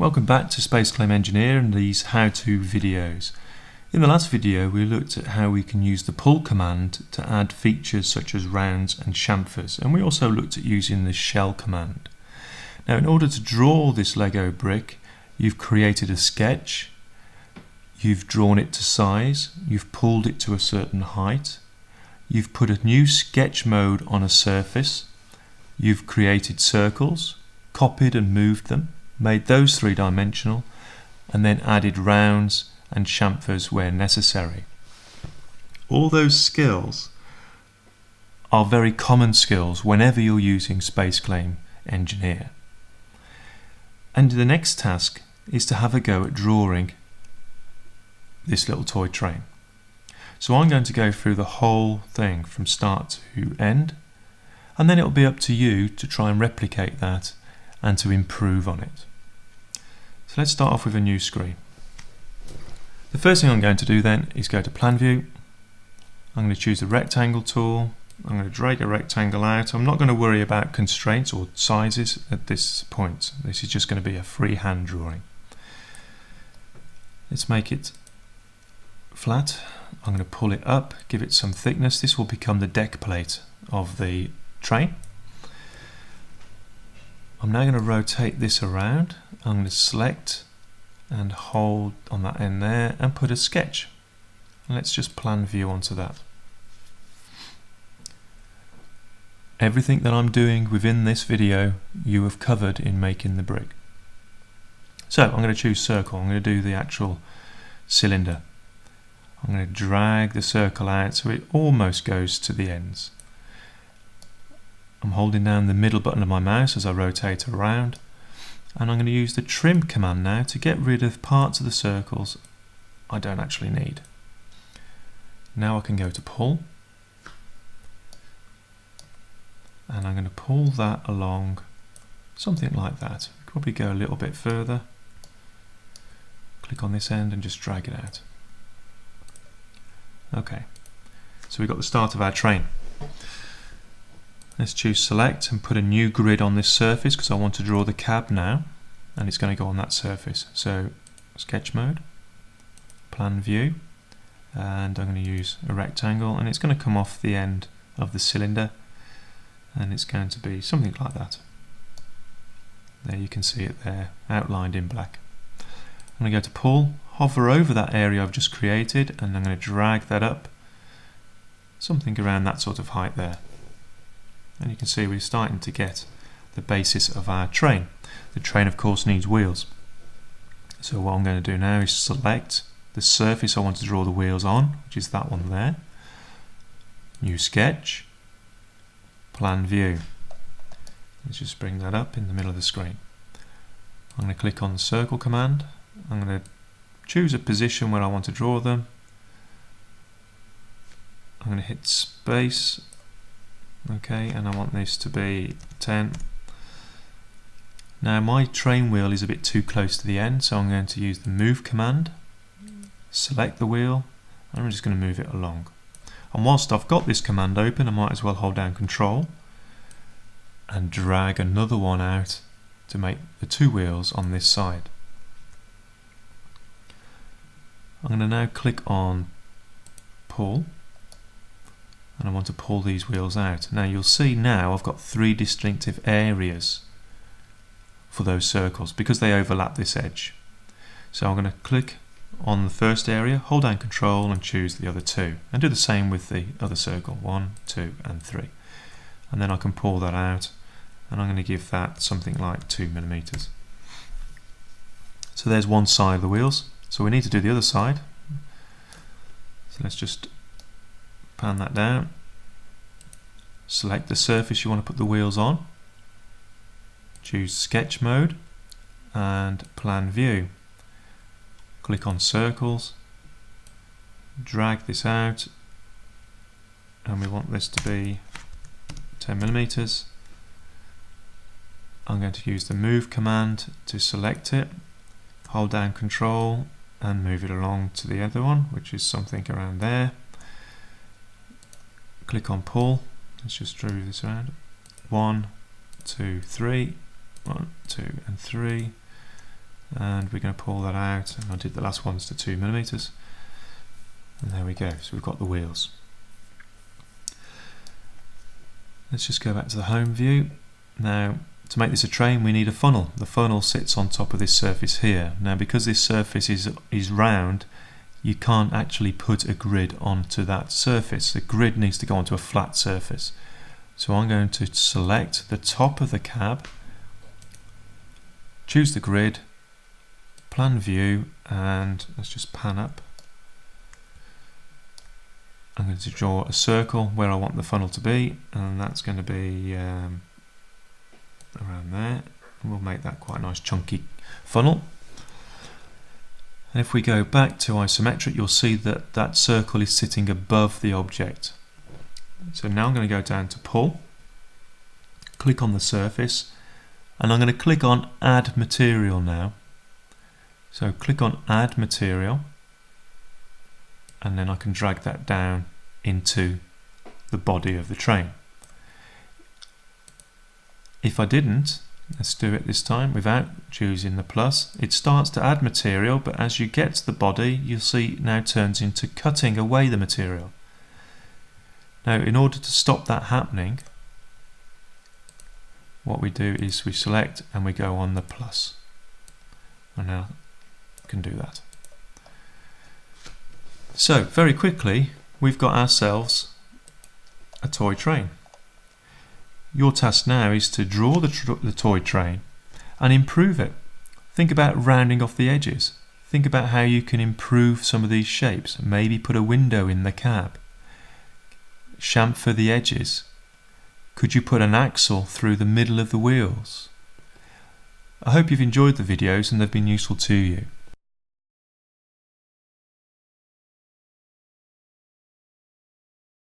Welcome back to SpaceClaim Engineer and these how-to videos. In the last video we looked at how we can use the pull command to add features such as rounds and chamfers, and we also looked at using the shell command. Now in order to draw this Lego brick, you've created a sketch, you've drawn it to size, you've pulled it to a certain height, you've put a new sketch mode on a surface, you've created circles, copied and moved them, made those three-dimensional, and then added rounds and chamfers where necessary. All those skills are very common skills whenever you're using SpaceClaim Engineer. And the next task is to have a go at drawing this little toy train. So I'm going to go through the whole thing from start to end, and then it'll be up to you to try and replicate that and to improve on it. So let's start off with a new screen. The first thing I'm going to do then is go to Plan View. I'm going to choose the Rectangle tool. I'm going to drag a rectangle out. I'm not going to worry about constraints or sizes at this point. This is just going to be a freehand drawing. Let's make it flat. I'm going to pull it up, give it some thickness. This will become the deck plate of the train. I'm now going to rotate this around. I'm going to select and hold on that end there and put a sketch. And let's just Plan View onto that. Everything that I'm doing within this video you have covered in making the brick. So I'm going to choose circle. I'm going to do the actual cylinder. I'm going to drag the circle out so it almost goes to the ends. I'm holding down the middle button of my mouse as I rotate around, and I'm going to use the trim command now to get rid of parts of the circles I don't actually need. Now I can go to pull, and I'm going to pull that along something like that. Probably go a little bit further. Click on this end and just drag it out. Okay, so we've got the start of our train. Let's choose select and put a new grid on this surface because I want to draw the cab now, and it's going to go on that surface. So sketch mode, Plan View, and I'm going to use a rectangle, and it's going to come off the end of the cylinder, and it's going to be something like that. There you can see it there outlined in black. I'm going to go to pull, hover over that area I've just created, and I'm going to drag that up something around that sort of height there. And you can see we're starting to get the basis of our train. The train of course needs wheels. So what I'm going to do now is select the surface I want to draw the wheels on, which is that one there. New sketch, Plan View. Let's just bring that up in the middle of the screen. I'm going to click on the circle command. I'm going to choose a position where I want to draw them. I'm going to hit space. Okay, and I want this to be 10. Now my train wheel is a bit too close to the end, so I'm going to use the move command, select the wheel, and I'm just going to move it along. And whilst I've got this command open, I might as well hold down Control and drag another one out to make the two wheels on this side. I'm going to now click on pull, and I want to pull these wheels out. Now you'll see now I've got three distinctive areas for those circles because they overlap this edge. So I'm going to click on the first area, hold down Control and choose the other two, and do the same with the other circle, 1, 2 and 3. And then I can pull that out, and I'm going to give that something like 2 millimeters. So there's one side of the wheels. So we need to do the other side. So let's just pan that down, select the surface you want to put the wheels on, choose sketch mode and Plan View, click on circles, drag this out, and we want this to be 10 millimeters. I'm going to use the move command to select it, hold down Control and move it along to the other one, which is something around there. Click on pull. Let's just draw this around. 1, 2, 3. 1, 2 and 3. and we're going to pull that out, and I did the last ones to 2mm, and there we go, so we've got the wheels. Let's just go back to the home view. Now, to make this a train, we need a funnel. The funnel sits on top of this surface here. Now, because this surface is round, you can't actually put a grid onto that surface. The grid needs to go onto a flat surface. So I'm going to select the top of the cab, choose the grid, plan view, and let's just pan up. I'm going to draw a circle where I want the funnel to be, and that's going to be around there. And we'll make that quite a nice chunky funnel. And if we go back to isometric, you'll see that that circle is sitting above the object. So now I'm going to go down to pull, click on the surface, and I'm going to click on add material now. So click on add material, and then I can drag that down into the body of the train. If I didn't, let's do it this time without choosing the plus, it starts to add material, but as you get to the body, you'll see it now turns into cutting away the material. Now, in order to stop that happening, what we do is we select and we go on the plus. And now I can do that. So, very quickly, we've got ourselves a toy train. Your task now is to draw the toy train and improve it. Think about rounding off the edges. Think about how you can improve some of these shapes. Maybe put a window in the cab. Chamfer the edges. Could you put an axle through the middle of the wheels? I hope you've enjoyed the videos and they've been useful to you.